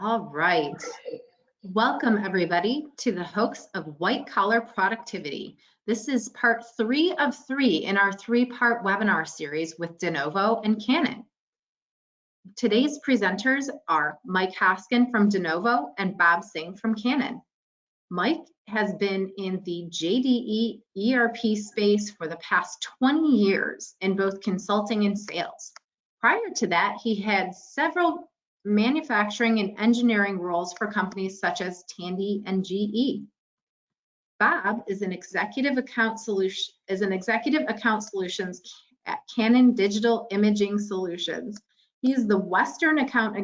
All right. Welcome, everybody, to the Hoax of White Collar Productivity. This is part 3 of 3 in our 3-part webinar series with Denovo and Canon. Today's presenters are Mike Hoskin from Denovo and Bob Singh from Canon. Mike has been in the JDE ERP space for the past 20 years in both consulting and sales. Prior to that, he had several manufacturing and engineering roles for companies such as Tandy and GE. Bob is an executive account solutions at Canon Digital Imaging Solutions. He is the Western account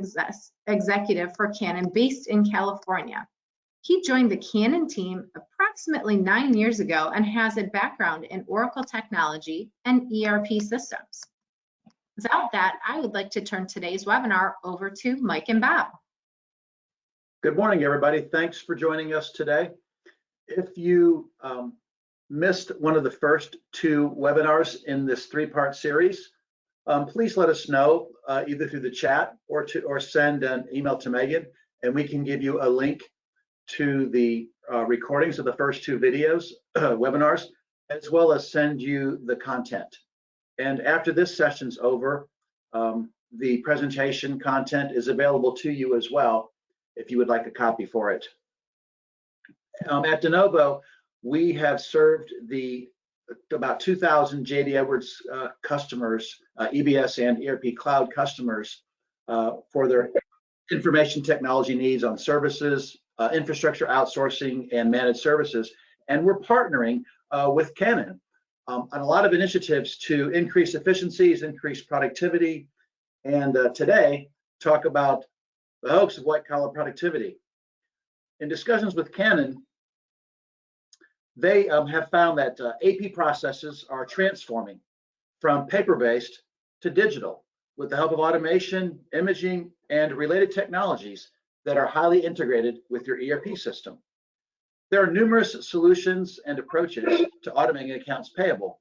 executive for Canon based in California. He joined the Canon team approximately 9 years ago and has a background in Oracle technology and ERP systems. Without that, I would like to turn today's webinar over to Mike and Bob. Good morning, everybody. Thanks for joining us today. If you missed one of the first 2 webinars in this 3-part series, please let us know either through the chat or send an email to Megan, and we can give you a link to the recordings of the first 2 videos, webinars, as well as send you the content. And after this session's over, the presentation content is available to you as well if you would like a copy for it. At Denovo, we have served about 2,000 J.D. Edwards customers, EBS and ERP cloud customers, for their information technology needs on services, infrastructure outsourcing, and managed services. And we're partnering with Canon on a lot of initiatives to increase efficiencies, increase productivity, and today talk about the hoax of white-collar productivity. In discussions with Canon, they have found that AP processes are transforming from paper-based to digital with the help of automation, imaging, and related technologies that are highly integrated with your ERP system. There are numerous solutions and approaches to automating accounts payable.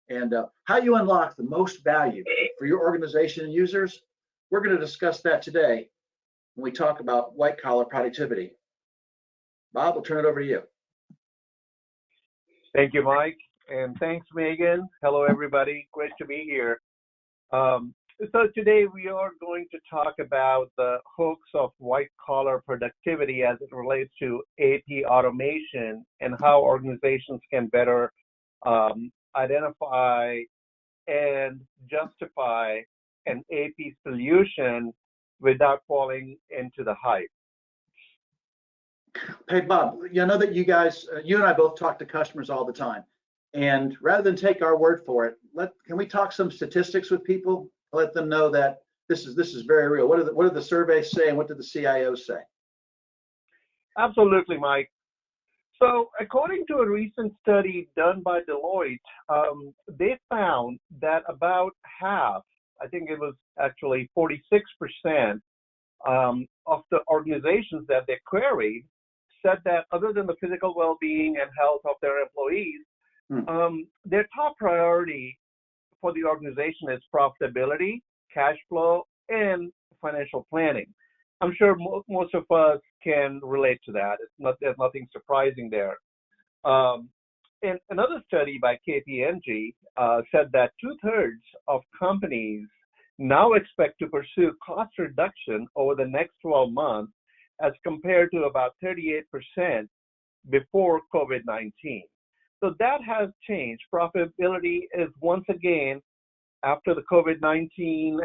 And how you unlock the most value for your organization and users, we're going to discuss that today when we talk about white-collar productivity. Bob, we'll turn it over to you. Thank you, Mike, and thanks, Megan. Hello, everybody. Great to be here. So today we are going to talk about the hoax of white-collar productivity as it relates to AP automation and how organizations can better identify and justify an AP solution without falling into the hype. Hey, Bob, I know that you guys, you and I both talk to customers all the time. And rather than take our word for it, can we talk some statistics with people? Let them know that this is very real. What do the surveys say, and what did the CIOs say? Absolutely, Mike. So according to a recent study done by Deloitte, they found that about half, I think it was actually 46%, of the organizations that they queried said that other than the physical well-being and health of their employees, their top priority for the organization is profitability, cash flow, and financial planning. I'm sure most of us can relate to that. There's nothing surprising there. And another study by KPMG said that 2/3 of companies now expect to pursue cost reduction over the next 12 months as compared to about 38% before COVID-19. So that has changed. Profitability is once again, after the COVID-19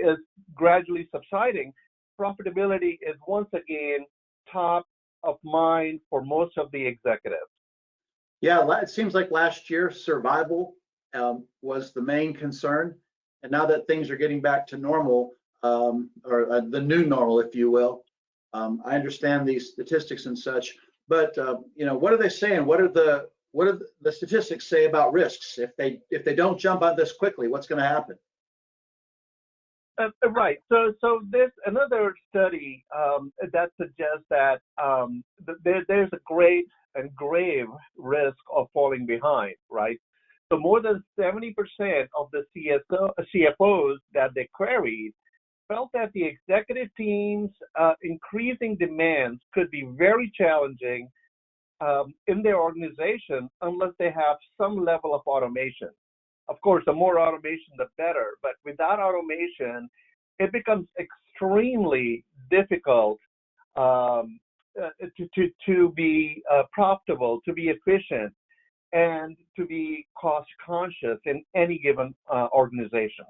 is gradually subsiding, profitability is once again top of mind for most of the executives. Yeah, it seems like last year survival was the main concern. And now that things are getting back to normal, or the new normal, if you will, I understand these statistics and such. But what are they saying? What do the statistics say about risks? If they don't jump on this quickly, what's going to happen? Right. So there's another study that suggests that there's a great and grave risk of falling behind, right? So more than 70% of the CFOs that they queried felt that the executive team's increasing demands could be very challenging in their organization unless they have some level of automation. Of course, the more automation, the better. But without automation, it becomes extremely difficult to be profitable, to be efficient, and to be cost conscious in any given organization.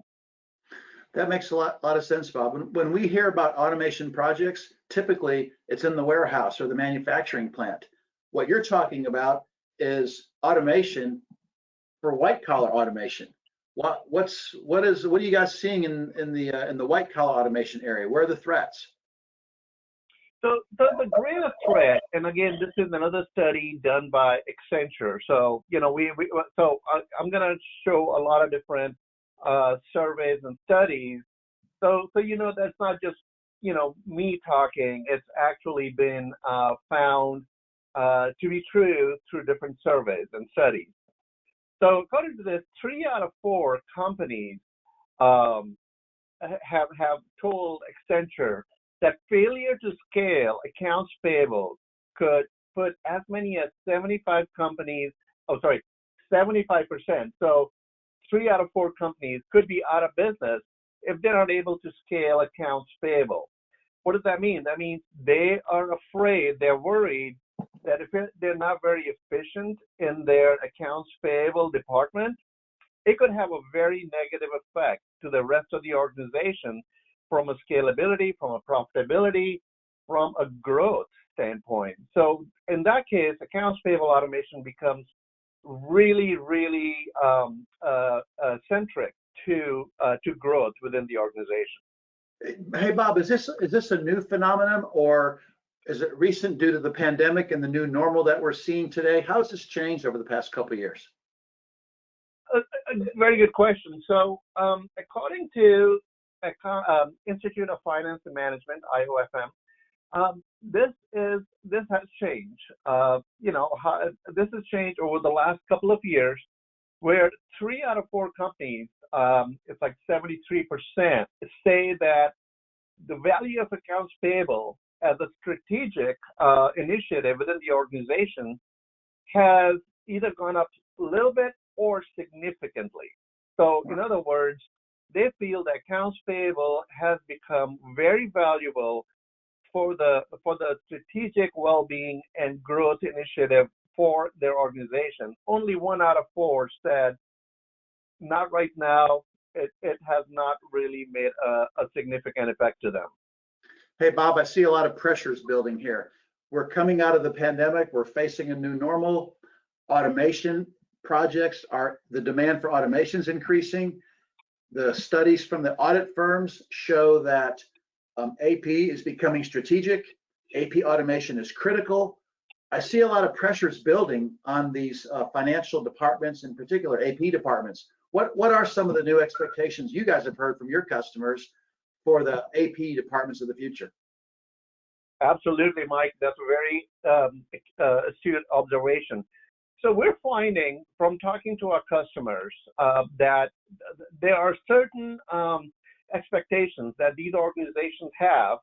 That makes a lot of sense, Bob. When we hear about automation projects, typically it's in the warehouse or the manufacturing plant. What you're talking about is automation for white collar automation. What are you guys seeing in the white collar automation area? Where are the threats? So the greatest threat, and again, this is another study done by Accenture. So I'm going to show a lot of different surveys and studies. So that's not just me talking. It's actually been found to be true through different surveys and studies. So according to this, 3 out of 4 companies have told Accenture that failure to scale accounts payable could put as many as 75%. So 3 out of 4 companies could be out of business if they're not able to scale accounts payable. What does that mean? That means they are afraid, they're worried that if they're not very efficient in their accounts payable department, it could have a very negative effect to the rest of the organization from a scalability, from a profitability, from a growth standpoint. So in that case, accounts payable automation becomes really, really centric to growth within the organization. Hey, Bob, is this a new phenomenon, or is it recent due to the pandemic and the new normal that we're seeing today? How has this changed over the past couple of years? A very good question. So according to Institute of Finance and Management, IOFM, this has changed. This has changed over the last couple of years, where 3 out of 4 companies, it's like 73%, say that the value of accounts payable as a strategic initiative within the organization has either gone up a little bit or significantly. So in other words, they feel that accounts payable has become very valuable for the strategic well-being and growth initiative for their organization. Only 1 out of 4 said, not right now. It has not really made a significant effect to them. Hey, Bob, I see a lot of pressures building here. We're coming out of the pandemic. We're facing a new normal. Automation projects the demand for automation is increasing. The studies from the audit firms show that AP is becoming strategic. AP automation is critical. I see a lot of pressures building on these financial departments, in particular AP departments. What are some of the new expectations you guys have heard from your customers for the AP departments of the future? Absolutely, Mike. That's a very astute observation. So we're finding from talking to our customers that there are certain expectations that these organizations have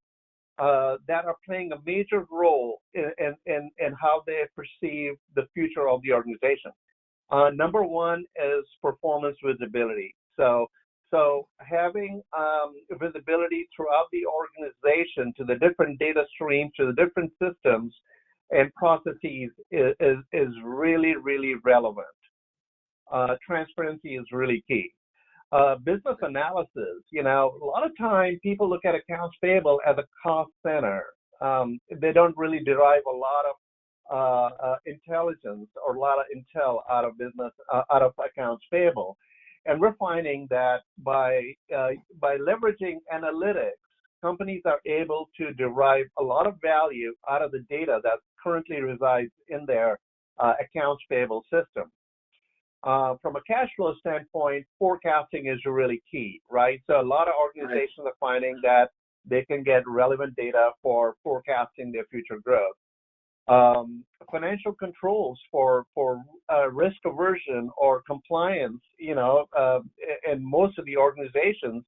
that are playing a major role in how they perceive the future of the organization. Number one is performance visibility. So having visibility throughout the organization to the different data streams, to the different systems and processes is really, really relevant. Transparency is really key. Business analysis, a lot of time people look at accounts payable as a cost center. They don't really derive a lot of intelligence or a lot of intel out of accounts payable. And we're finding that by leveraging analytics, companies are able to derive a lot of value out of the data that currently resides in their accounts payable system. From a cash flow standpoint, forecasting is really key, right? So a lot of organizations are finding that they can get relevant data for forecasting their future growth. Financial controls for risk aversion or compliance, in most of the organizations,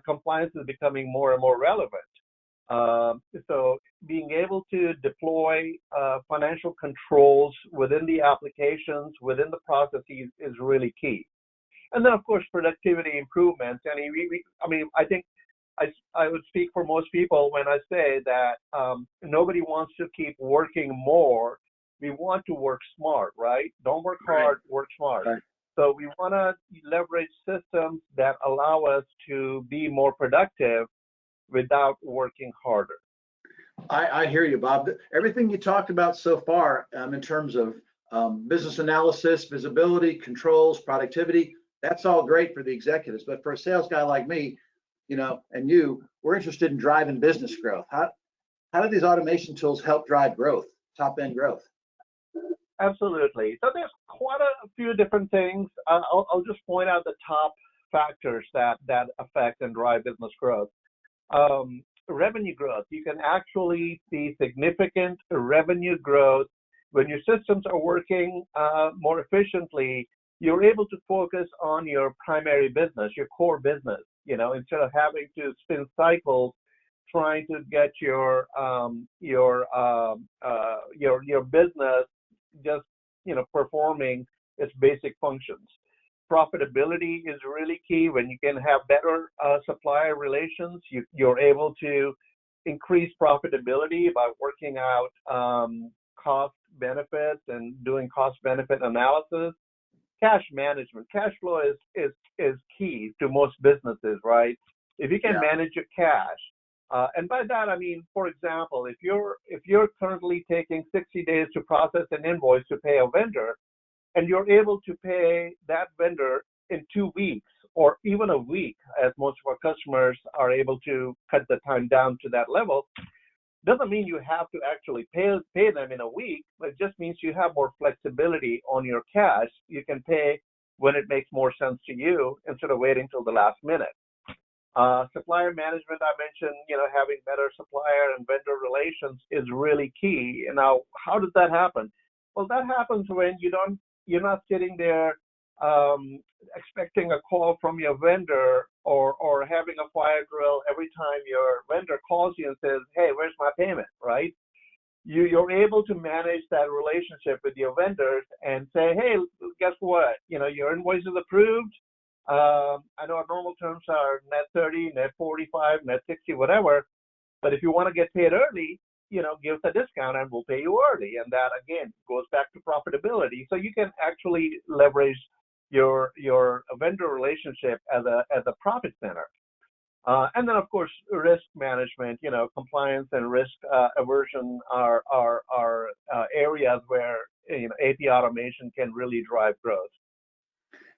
compliance is becoming more and more relevant. So being able to deploy financial controls within the applications, within the processes is really key. And then, of course, productivity improvements. I mean, I think I would speak for most people when I say that nobody wants to keep working more. We want to work smart, right? Don't work hard, work smart. Right. So we want to leverage systems that allow us to be more productive without working harder. I hear you, Bob. Everything you talked about so far in terms of business analysis, visibility, controls, productivity, that's all great for the executives. But for a sales guy like me, and you, we're interested in driving business growth. How do these automation tools help drive growth, top end growth? Absolutely. So there's quite a few different things. I'll just point out the top factors that affect and drive business growth. Revenue growth. You can actually see significant revenue growth when your systems are working more efficiently. You're able to focus on your primary business, your core business, instead of having to spin cycles trying to get your business just performing its basic functions. Profitability is really key. When you can have better supplier relations, you're able to increase profitability by working out cost benefits and doing cost benefit analysis. Cash management, cash flow is key to most businesses, right? If you can manage your cash, and by that I mean, for example, if you're currently taking 60 days to process an invoice to pay a vendor, and you're able to pay that vendor in 2 weeks or even a week, as most of our customers are able to cut the time down to that level, doesn't mean you have to actually pay them in a week, but it just means you have more flexibility on your cash. You can pay when it makes more sense to you instead of waiting till the last minute. Supplier management, I mentioned, having better supplier and vendor relations is really key. And now, how does that happen? Well, that happens when you're not sitting there expecting a call from your vendor or having a fire drill every time your vendor calls you and says, hey, where's my payment, right? You're able to manage that relationship with your vendors and say, hey, guess what? Your invoice is approved. I know our normal terms are net 30, net 45, net 60, whatever. But if you want to get paid early, give us a discount and we'll pay you early. And that, again, goes back to profitability. So you can actually leverage your vendor relationship as a profit center. And then, of course, risk management, compliance and risk aversion are areas where AP automation can really drive growth.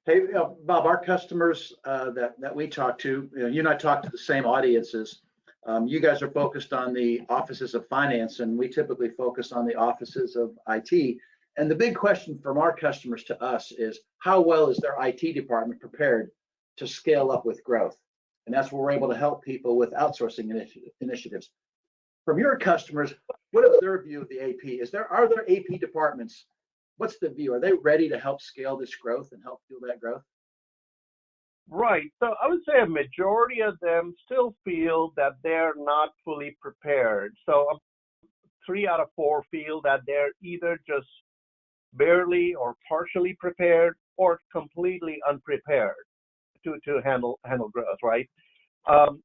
Hey, Bob, our customers that we talk to, you and I talk to the same audiences. You guys are focused on the offices of finance, and we typically focus on the offices of IT. And the big question from our customers to us is, how well is their IT department prepared to scale up with growth? And that's where we're able to help people with outsourcing initiatives. From your customers, what is their view of the AP? Are there AP departments? What's the view? Are they ready to help scale this growth and help fuel that growth? Right. So I would say a majority of them still feel that they're not fully prepared. So 3 out of 4 feel that they're either just barely or partially prepared or completely unprepared to handle growth, right?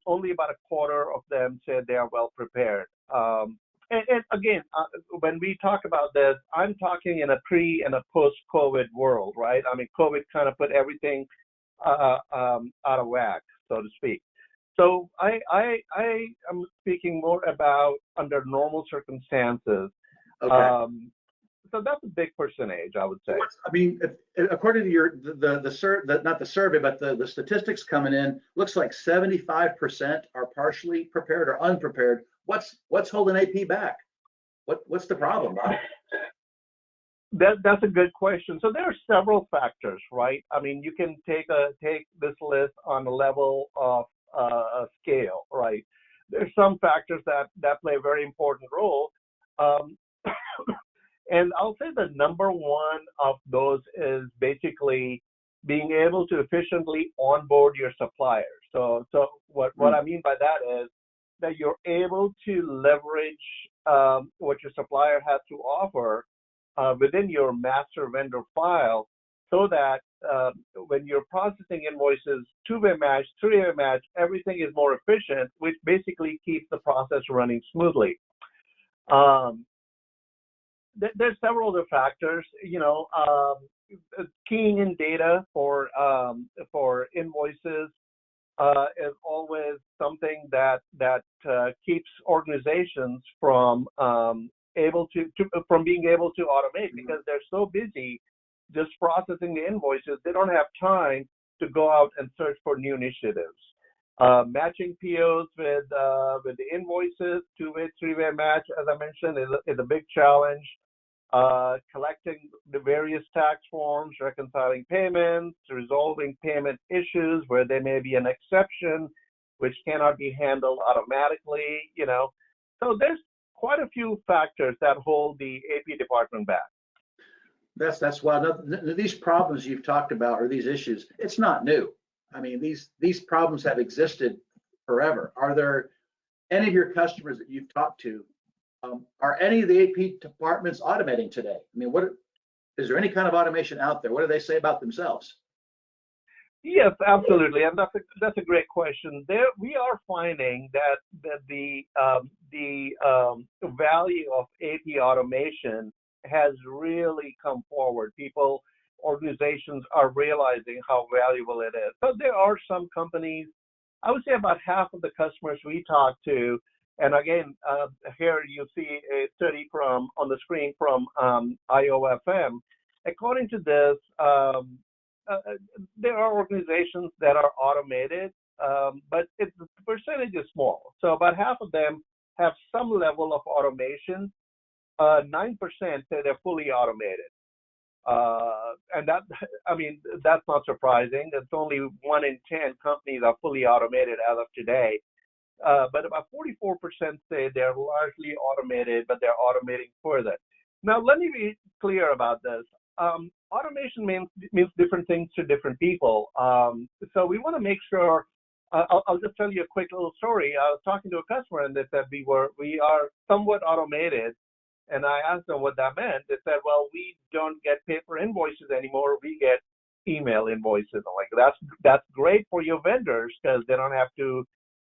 Only about a quarter of them said they are well prepared. And again, when we talk about this, I'm talking in a pre and a post-COVID world, right? I mean, COVID kind of put everything out of whack, so to speak. So I am speaking more about under normal circumstances. Okay. So that's a big percentage, I would say. I mean, according to not the survey, but the statistics coming in, looks like 75% are partially prepared or unprepared. What's holding AP back? What's the problem, Bob? That's a good question. So there are several factors, right? I mean, you can take this list on a level of a scale, right? There's some factors that play a very important role. And I'll say the number one of those is basically being able to efficiently onboard your suppliers. So what I mean by that is that you're able to leverage what your supplier has to offer within your master vendor file, so that when you're processing invoices, two-way match, three-way match, everything is more efficient, which basically keeps the process running smoothly. There's several other factors, keying in data for invoices is always something that keeps organizations from being able to automate, because they're so busy just processing the invoices. They don't have time to go out and search for new initiatives. Matching POs with the invoices, two-way, three-way match, as I mentioned, is a big challenge. Collecting the various tax forms, reconciling payments, resolving payment issues where there may be an exception which cannot be handled automatically, So there's quite a few factors that hold the AP department back. That's why these problems you've talked about, or these issues, it's not new. I mean, these problems have existed forever. Are there any of your customers that you've talked to? Are any of the AP departments automating today? I mean, is there any kind of automation out there? What do they say about themselves? Yes, absolutely, and that's a great question. We are finding that the value of AP automation has really come forward. Organizations are realizing how valuable it is. So there are some companies, I would say about half of the customers we talk to, and again, here you see a study on the screen from IOFM. According to this, there are organizations that are automated, but the percentage is small. So about half of them have some level of automation. 9% say they're fully automated. And that's not surprising. It's only 1 in 10 companies are fully automated as of today. But about 44% say they're largely automated, but they're automating further. Now, let me be clear about this. Automation means different things to different people. So we want to make sure. I'll just tell you a quick little story. I was talking to a customer, and they said we are somewhat automated. And I asked them what that meant. They said, well, we don't get paper invoices anymore. We get email invoices. I'm like, that's great for your vendors, because they don't have to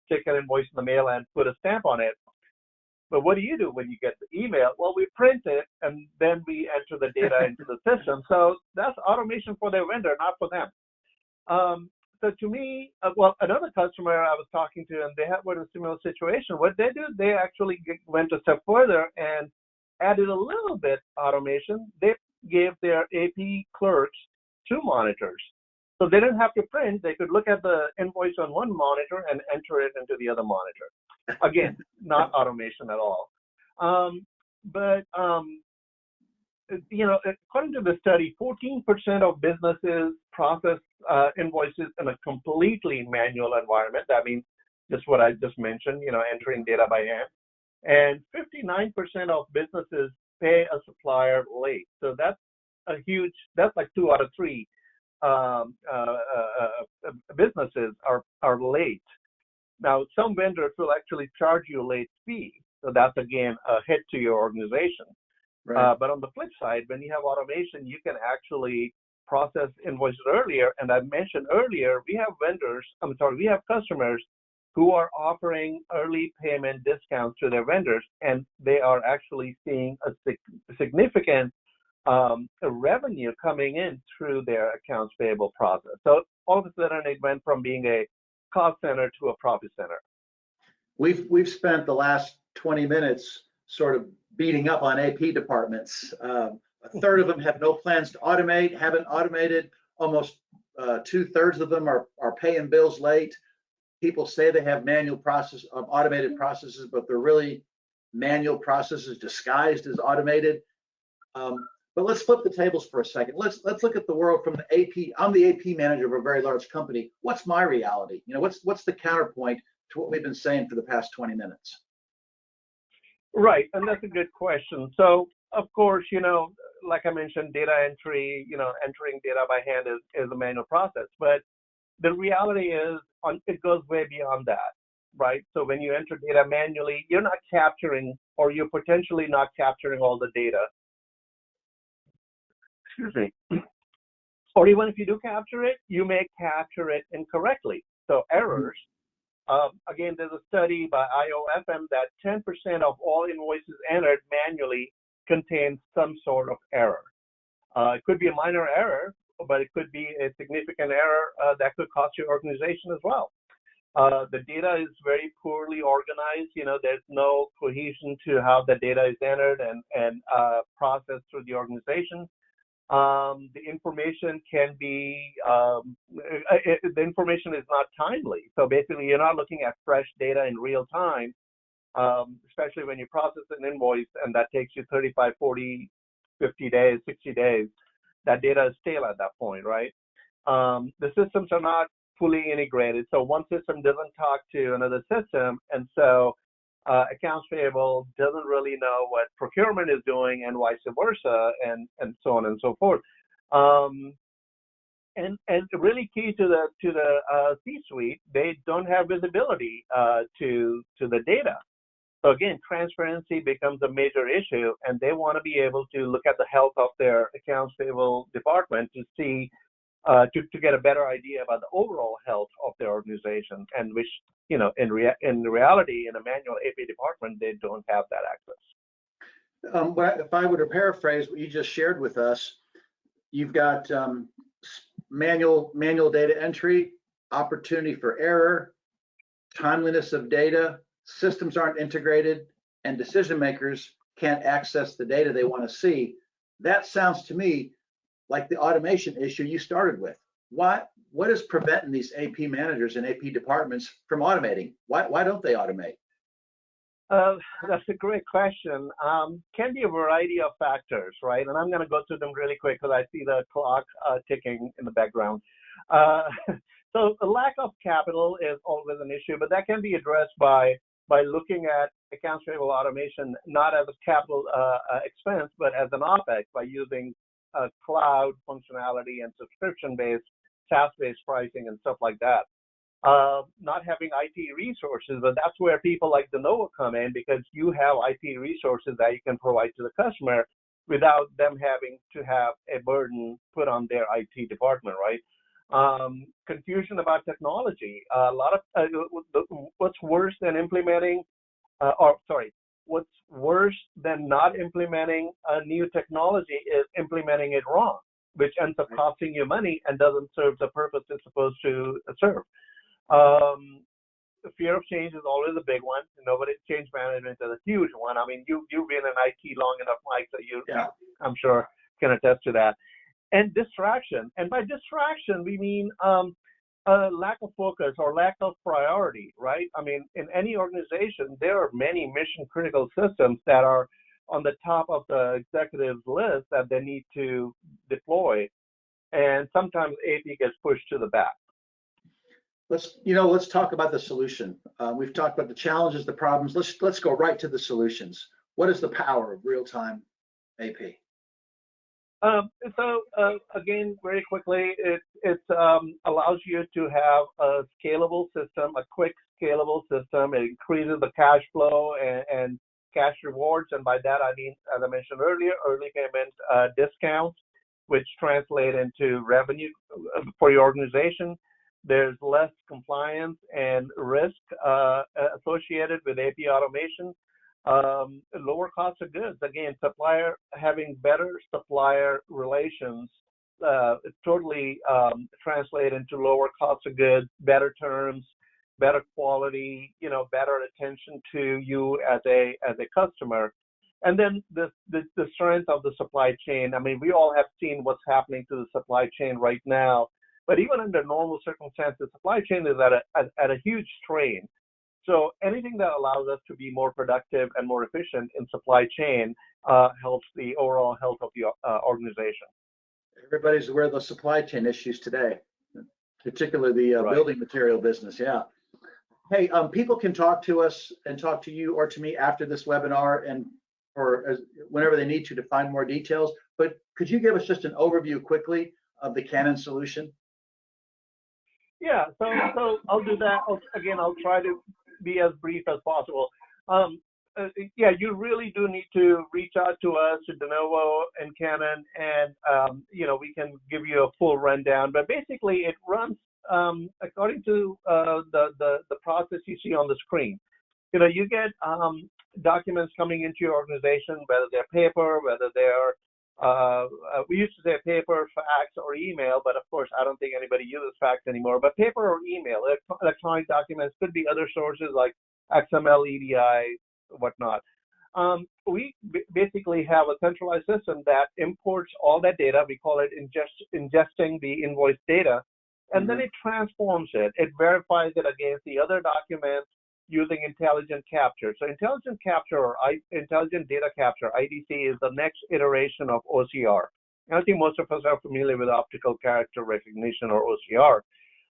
stick an invoice in the mail and put a stamp on it. But what do you do when you get the email? Well, we print it, and then we enter the data into the system. So that's automation for their vendor, not for them. So to me, another customer I was talking to, and they were in a similar situation. What they did, they actually went a step further and added a little bit automation. They gave their AP clerks 2 monitors. So they didn't have to print. They could look at the invoice on one monitor and enter it into the other monitor. Again, not automation at all. According to the study, 14% of businesses process invoices in a completely manual environment. That means just what I just mentioned, entering data by hand. And 59% of businesses pay a supplier late. So that's like 2 out of 3 businesses are late. Now, some vendors will actually charge you a late fee. So that's, again, a hit to your organization. Right. But on the flip side, when you have automation, you can actually process invoices earlier. And I mentioned earlier, we have customers who are offering early payment discounts to their vendors, and they are actually seeing a significant revenue coming in through their accounts payable process. So all of a sudden, it went from being a cost center to a profit center. We've spent the last 20 minutes sort of beating up on AP departments. A third of them have no plans to automate, haven't automated. Almost 2/3 of them are paying bills late. People say they have automated processes, but they're really manual processes disguised as automated. But let's flip the tables for a second. Let's look at the world from the AP. I'm the AP manager of a very large company. What's my reality? What's the counterpoint to what we've been saying for the past 20 minutes? Right, and that's a good question. So, of course, like I mentioned, data entry, entering data by hand is a manual process. But the reality is it goes way beyond that, right? So when you enter data manually, you're not capturing, or you're potentially not capturing all the data. Excuse me. Or even if you do capture it, you may capture it incorrectly. So errors. Again, there's a study by IOFM that 10% of all invoices entered manually contain some sort of error. It could be a minor error, but it could be a significant error that could cost your organization as well. The data is very poorly organized. There's no cohesion to how the data is entered and processed through the organization. The information can be, the information is not timely. So basically, you're not looking at fresh data in real time, especially when you process an invoice and that takes you 35, 40, 50 days, 60 days. That data is stale at that point, right? The systems are not fully integrated. So one system doesn't talk to another system. And so accounts payable doesn't really know what procurement is doing and vice versa, and so on and so forth. And really key to the C-suite, they don't have visibility to the data. So again, transparency becomes a major issue, and they want to be able to look at the health of their accounts payable department to see, to get a better idea about the overall health of their organization, and which, in reality, in a manual AP department, they don't have that access. If I were to paraphrase what you just shared with us, you've got manual data entry, opportunity for error, timeliness of data, systems aren't integrated, and decision makers can't access the data they want to see. That sounds to me like the automation issue you started with. What is preventing these AP managers and AP departments from automating? Why don't they automate? That's a great question. Can be a variety of factors, right? And I'm going to go through them really quick because I see the clock ticking in the background. So the lack of capital is always an issue, but that can be addressed by looking at accounts payable automation not as a capital expense, but as an OpEx, by using cloud functionality and subscription-based, SaaS-based pricing and stuff like that. Not having IT resources, but that's where people like Denovo come in, because you have IT resources that you can provide to the customer without them having to have a burden put on their IT department, right? Confusion about technology. A lot of what's worse than what's worse than not implementing a new technology is implementing it wrong, which ends up costing you money and doesn't serve the purpose it's supposed to serve. The fear of change is always a big one. Change management is a huge one. I mean, you've been in IT long enough, Mike, so I'm sure, can attest to that. And distraction. And by distraction, we mean a lack of focus or lack of priority, right? I mean, in any organization, there are many mission-critical systems that are on the top of the executive's list that they need to deploy. And sometimes AP gets pushed to the back. Let's talk about the solution. We've talked about the challenges, the problems. Let's go right to the solutions. What is the power of real-time AP? Again, very quickly, it allows you to have a scalable system, a quick scalable system. It increases the cash flow and cash rewards. And by that, I mean, as I mentioned earlier, early payment discounts, which translate into revenue for your organization. There's less compliance and risk associated with AP automation. Lower cost of goods. Again, having better supplier relations totally translate into lower cost of goods, better terms, better quality, better attention to you as a customer. And then the strength of the supply chain. I mean, we all have seen what's happening to the supply chain right now. But even under normal circumstances, supply chain is at a huge strain. So anything that allows us to be more productive and more efficient in supply chain helps the overall health of the organization. Everybody's aware of the supply chain issues today, particularly the building material business. Yeah. Hey, people can talk to us and talk to you or to me after this webinar or whenever they need to find more details. But could you give us just an overview quickly of the Canon solution? Yeah, so I'll do that. I'll try to be as brief as possible. Yeah, you really do need to reach out to us, to Denovo and Canon, and we can give you a full rundown. But basically, it runs according to the process you see on the screen. You get documents coming into your organization, whether they're paper, whether they're we used to say paper, fax, or email, but of course, I don't think anybody uses fax anymore. But paper or email, electronic documents could be other sources like XML, EDI, whatnot. We basically have a centralized system that imports all that data. We call it ingesting the invoice data, and then it transforms it. It verifies it against the other documents using intelligent capture. So intelligent capture or intelligent data capture, IDC, is the next iteration of OCR. And I think most of us are familiar with optical character recognition or OCR.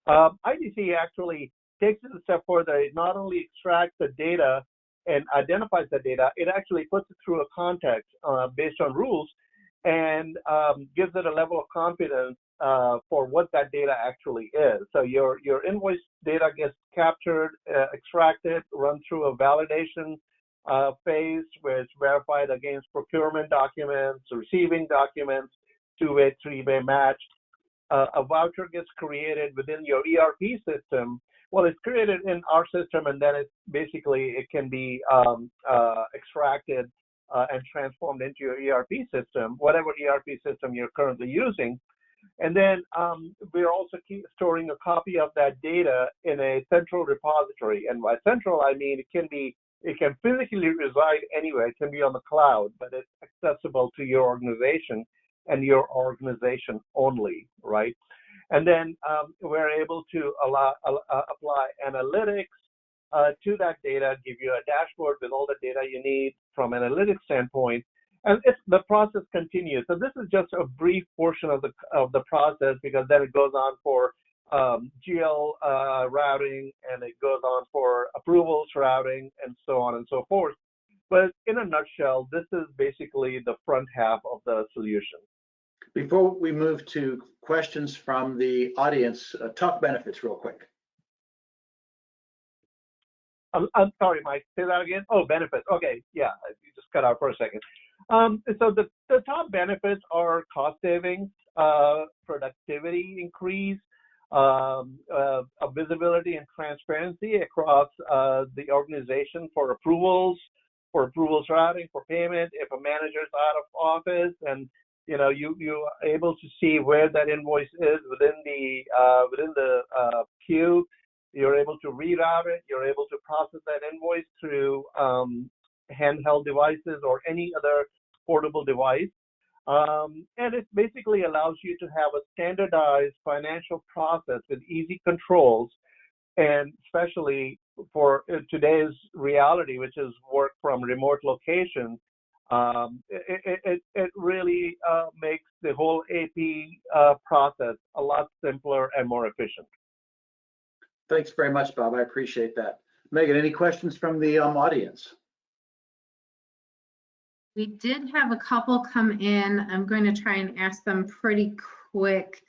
IDC actually takes it a step further. It not only extracts the data and identifies the data, it actually puts it through a context based on rules and gives it a level of confidence for what that data actually is. So your invoice data gets captured, extracted, run through a validation phase where it's verified against procurement documents, receiving documents, two-way, three-way match. A voucher gets created within your ERP system. Well, it's created in our system, and then it can be extracted and transformed into your ERP system, whatever ERP system you're currently using. And then we're also storing a copy of that data in a central repository. And by central, I mean it can physically reside anywhere. It can be on the cloud, but it's accessible to your organization and your organization only, right? And then we're able to apply analytics to that data, give you a dashboard with all the data you need from an analytics standpoint. And the process continues. So this is just a brief portion of the process, because then it goes on for GL routing, and it goes on for approvals routing, and so on and so forth. But in a nutshell, this is basically the front half of the solution. Before we move to questions from the audience, talk benefits real quick. I'm sorry, Mike, say that again? Oh, benefits. Okay, yeah, you just cut out for a second. So the top benefits are cost savings, productivity increase, visibility and transparency across the organization for approvals routing, for payment. If a manager is out of office, and you are able to see where that invoice is within the queue, you're able to reroute it. You're able to process that invoice through handheld devices or any other portable device. And it basically allows you to have a standardized financial process with easy controls, and especially for today's reality, which is work from remote locations, it really makes the whole AP process a lot simpler and more efficient. Thanks very much, Bob. I appreciate that. Megan, any questions from the audience? We did have a couple come in. I'm going to try and ask them pretty quick.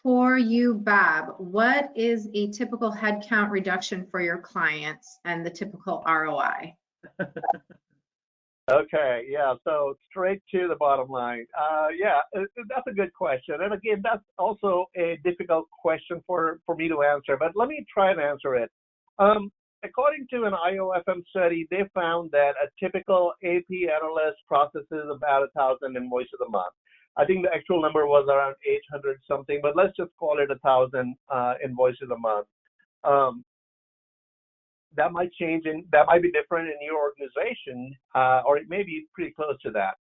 For you, Bob, what is a typical headcount reduction for your clients and the typical ROI? Okay, yeah, so straight to the bottom line. Yeah, that's a good question. And again, that's also a difficult question for me to answer, but let me try and answer it. According to an IOFM study, they found that a typical AP analyst processes about 1,000 invoices a month. I think the actual number was around 800 something, but let's just call it 1,000 invoices a month. That might change, and that might be different in your organization, or it may be pretty close to that.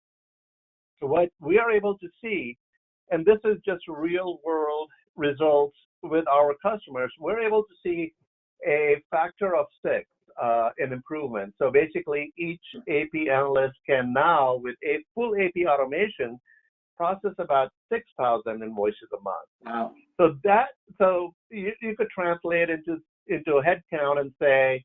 So what we are able to see, and this is just real world results with our customers, we're able to see a factor of 6 in improvement. So basically, each AP analyst can now, with a full AP automation, process about 6,000 invoices a month. Wow. So you could translate into a head count and say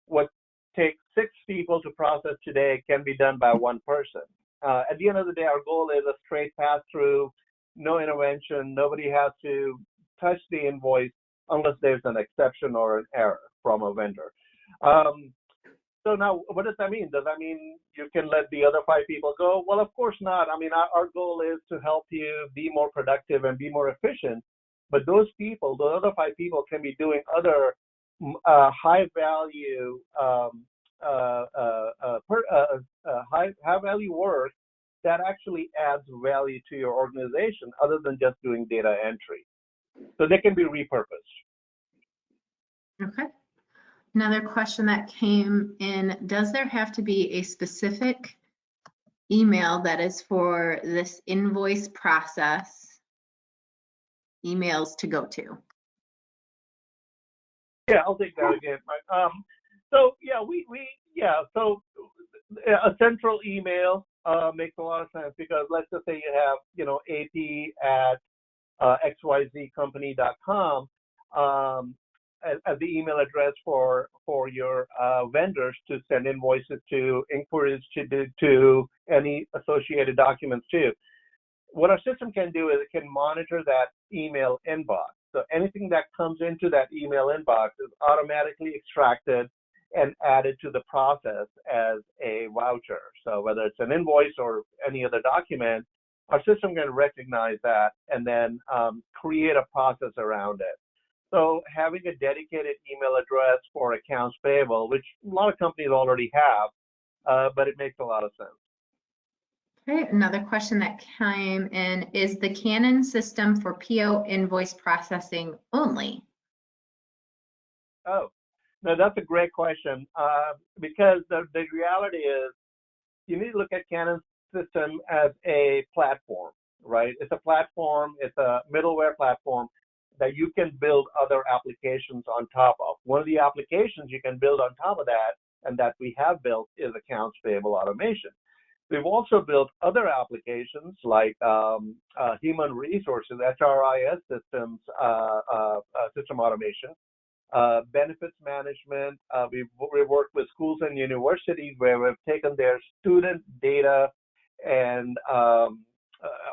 what takes 6 people to process today can be done by 1 person. At the end of the day, our goal is a straight pass through, no intervention. Nobody has to touch the invoice unless there's an exception or an error from a vendor. So now, what does that mean? Does that mean you can let the other 5 people go? Well, of course not. I mean, our goal is to help you be more productive and be more efficient. But those people, the other 5 people, can be doing other high value work that actually adds value to your organization, other than just doing data entry. So they can be repurposed. Okay. Another question that came in, does there have to be a specific email that is for this invoice process emails to go to? Yeah, I'll take that again. So yeah, so a central email makes a lot of sense, because let's just say you have, AP@xyzcompany.com as the email address for your vendors to send invoices to, inquiries to any associated documents to. What our system can do is it can monitor that email inbox. So anything that comes into that email inbox is automatically extracted and added to the process as a voucher. So whether it's an invoice or any other document, our system can recognize that and then create a process around it. So having a dedicated email address for accounts payable, which a lot of companies already have, but it makes a lot of sense. Okay, another question that came in, is the Canon system for PO invoice processing only? Oh, no, that's a great question, because the reality is you need to look at Canon's system as a platform, right? It's a platform, it's a middleware platform that you can build other applications on top of. One of the applications you can build on top of that, and that we have built, is Accounts Payable Automation. We've also built other applications like human resources, HRIS systems, system automation, benefits management. We've worked with schools and universities where we've taken their student data and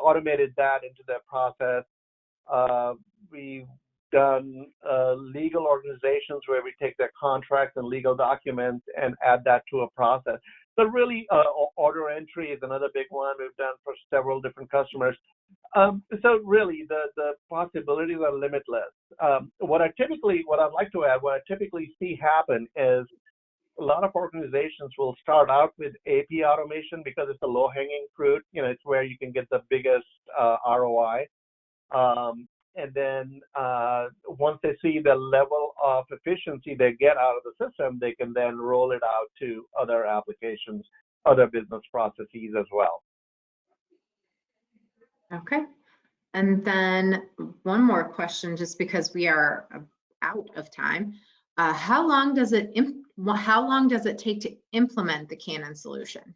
automated that into their process. We've done legal organizations where we take their contracts and legal documents and add that to a process. So really, order entry is another big one we've done for several different customers. So really, the possibilities are limitless. What I typically see happen is a lot of organizations will start out with AP automation because it's a low-hanging fruit. It's where you can get the biggest ROI. And then once they see the level of efficiency they get out of the system, they can then roll it out to other applications, other business processes as well. Okay. And then one more question, just because we are out of time. How long does it take to implement the Canon solution?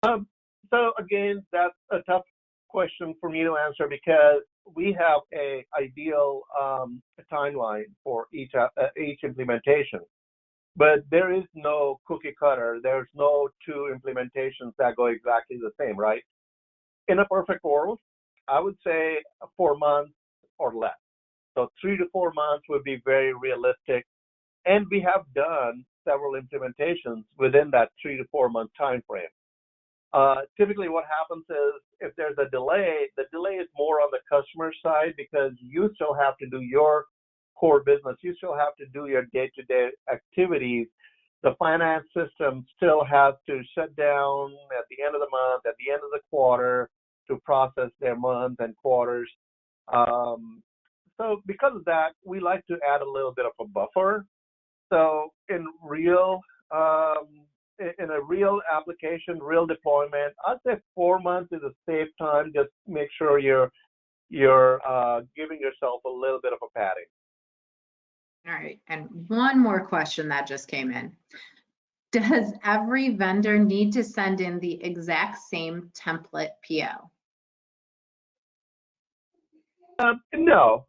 So again, that's a tough question for me to answer, because we have a ideal timeline for each implementation, but there is no cookie cutter. There's no 2 implementations that go exactly the same, right? In a perfect world, I would say 4 months or less. So 3 to 4 months would be very realistic, and we have done several implementations within that 3 to 4 month time frame. Typically what happens is, if there's a delay, the delay is more on the customer side, because you still have to do your core business. You still have to do your day-to-day activities. The finance system still has to shut down at the end of the month, at the end of the quarter, to process their months and quarters. So because of that, we like to add a little bit of a buffer. So in a real application, real deployment, I'd say 4 months is a safe time. Just make sure you're giving yourself a little bit of a padding. All right, and one more question that just came in. Does every vendor need to send in the exact same template PO? No.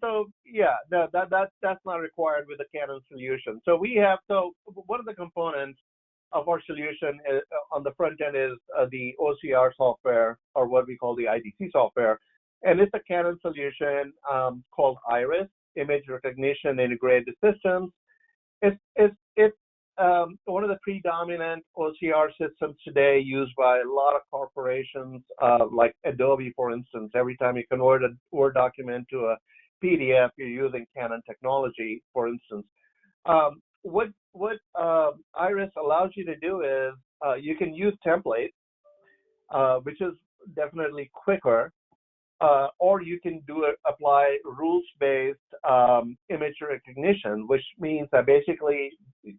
So yeah, that's not required with the Canon solution. So one of the components of our solution on the front end is the OCR software, or what we call the IDC software. And it's a Canon solution called Iris, Image Recognition Integrated Systems. It's one of the predominant OCR systems today used by a lot of corporations, like Adobe, for instance. Every time you convert a Word document to a PDF, you're using Canon technology, for instance. What Iris allows you to do is you can use templates, which is definitely quicker, or you can apply rules-based image recognition, which means that basically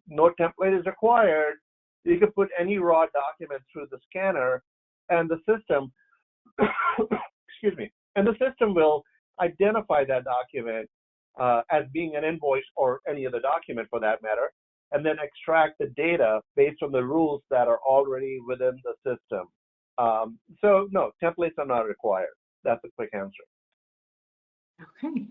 no template is required. You can put any raw document through the scanner, and the system, excuse me, and the system will identify that document as being an invoice or any other document for that matter, and then extract the data based on the rules that are already within the system. So no, templates are not required. That's a quick answer. Okay.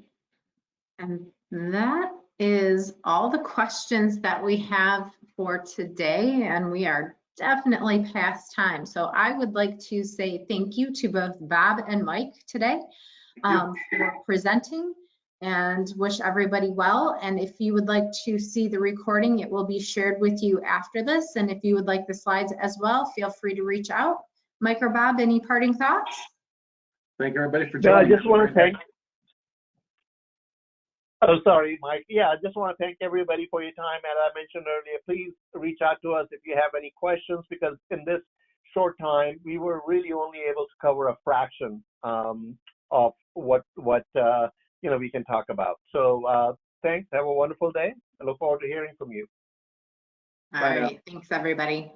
And that is all the questions that we have for today, and we are definitely past time. So I would like to say thank you to both Bob and Mike today for presenting, and wish everybody well. And if you would like to see the recording, it will be shared with you after this. And if you would like the slides as well, feel free to reach out. Mike or Bob, any parting thoughts? Thank you, everybody, for joining. I just want to thank. Oh, sorry, Mike. Yeah, I just want to thank everybody for your time. As I mentioned earlier, please reach out to us if you have any questions, because in this short time, we were really only able to cover a fraction of what we can talk about. So thanks. Have a wonderful day. I look forward to hearing from you. All right. Thanks, everybody.